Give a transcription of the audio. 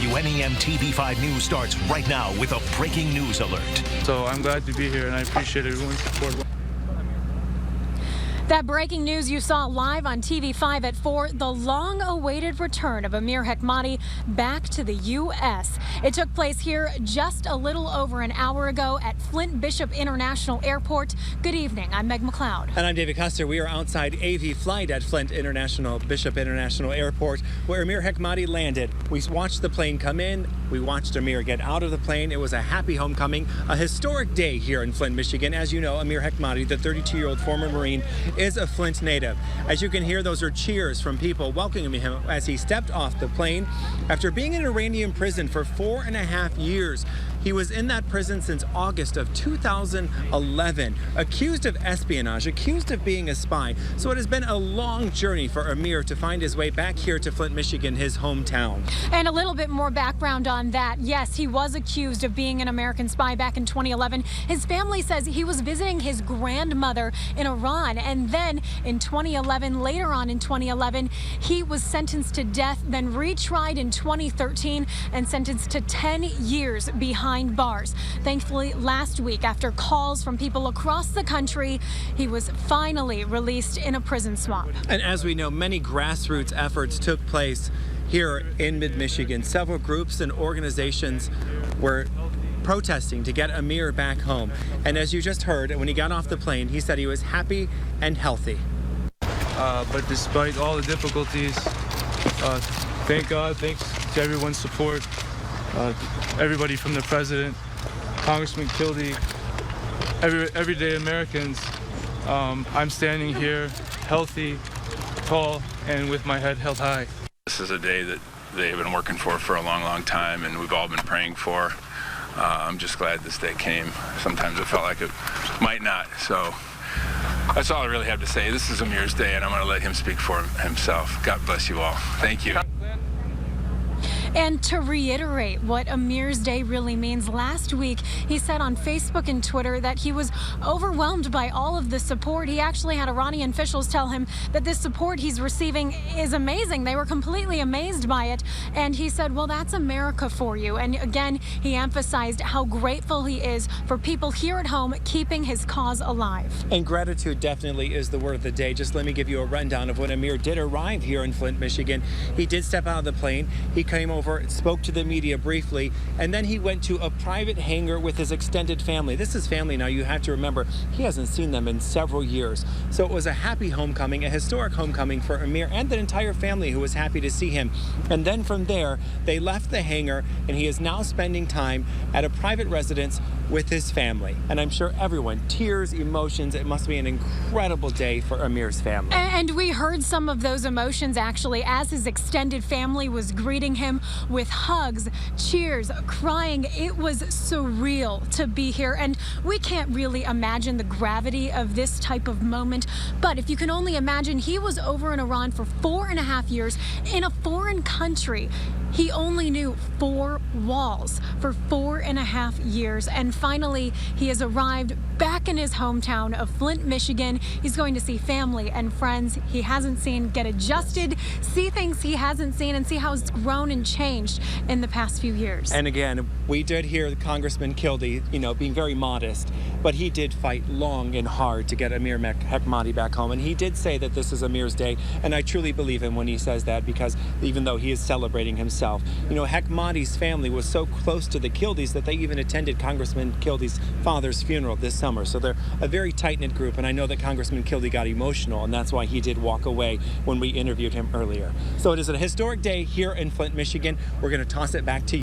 WNEM TV5 News starts right now with a breaking news alert. So I'm glad to be here, and I appreciate everyone's support. That breaking news you saw live on TV5 at 4, the long-awaited return of Amir Hekmati back to the U.S. It took place here just a little over an hour ago at Flint Bishop International Airport. Good evening. I'm Meg McLeod. And I'm David Custer. We are outside AV flight at Flint Bishop International Airport, where Amir Hekmati landed. We watched the plane come in. We watched Amir get out of the plane. It was a happy homecoming, a historic day here in Flint, Michigan. As you know, Amir Hekmati, the 32-year-old former Marine, is a Flint native. As you can hear, those are cheers from people welcoming him as he stepped off the plane. After being in Iranian prison for 4.5 years, he was in that prison since August of 2011, accused of espionage, accused of being a spy. So it has been a long journey for Amir to find his way back here to Flint, Michigan, his hometown. And a little bit more background on that. Yes, he was accused of being an American spy back in 2011. His family says he was visiting his grandmother in Iran, and then in 2011, later on in 2011, he was sentenced to death, then retried in 2013 and sentenced to 10 years behind bars. Thankfully, last week, after calls from people across the country, he was finally released in a prison swamp. And as we know, many grassroots efforts took place here in mid-Michigan. Several groups and organizations were protesting to get Amir back home. And as you just heard, when he got off the plane, he said he was happy and healthy. But despite all the difficulties, thank God, thanks to everyone's support, everybody from the president, Congressman Kildee, everyday Americans, I'm standing here healthy, tall, and with my head held high. This is a day that they've been working for a long, long time, and we've all been praying for. I'm just glad this day came. Sometimes it felt like it might not, so that's all I really have to say. This is Amir's day, and I'm going to let him speak for himself. God bless you all. Thank you. And to reiterate what Amir's Day really means, last week he said on Facebook and Twitter that he was overwhelmed by all of the support. He actually had Iranian officials tell him that this support he's receiving is amazing. They were completely amazed by it. And he said, well, that's America for you. And again, he emphasized how grateful he is for people here at home keeping his cause alive. And gratitude definitely is the word of the day. Just let me give you a rundown of when Amir did arrive here in Flint, Michigan. He did step out of the plane. He came over, spoke to the media briefly, and then he went to a private hangar with his extended family. This is family now. You have to remember, he hasn't seen them in several years. So it was a happy homecoming, a historic homecoming for Amir and the entire family who was happy to see him. And then from there, they left the hangar, and he is now spending time at a private residence with his family. And I'm sure everyone, tears, emotions, it must be an incredible day for Amir's family. And we heard some of those emotions actually as his extended family was greeting him with hugs, cheers, crying. It was surreal to be here, and we can't really imagine the gravity of this type of moment. But if you can only imagine, he was over in Iran for 4.5 years in a foreign country. He only knew 4 walls for 4.5 years, and finally he has arrived back in his hometown of Flint, Michigan. He's going to see family and friends he hasn't seen, get adjusted, see things he hasn't seen, and see how it's grown and changed in the past few years. And again, we did hear Congressman Kildee, being very modest, but he did fight long and hard to get Amir Hekmati back home, and he did say that this is Amir's day, and I truly believe him when he says that, because even though he is celebrating himself, Hekmati's family was so close to the Kildees that they even attended Congressman Kildee's father's funeral this summer. So they're a very tight-knit group, and I know that Congressman Kildee got emotional, and that's why he did walk away when we interviewed him earlier. So it is a historic day here in Flint, Michigan. We're going to toss it back to you.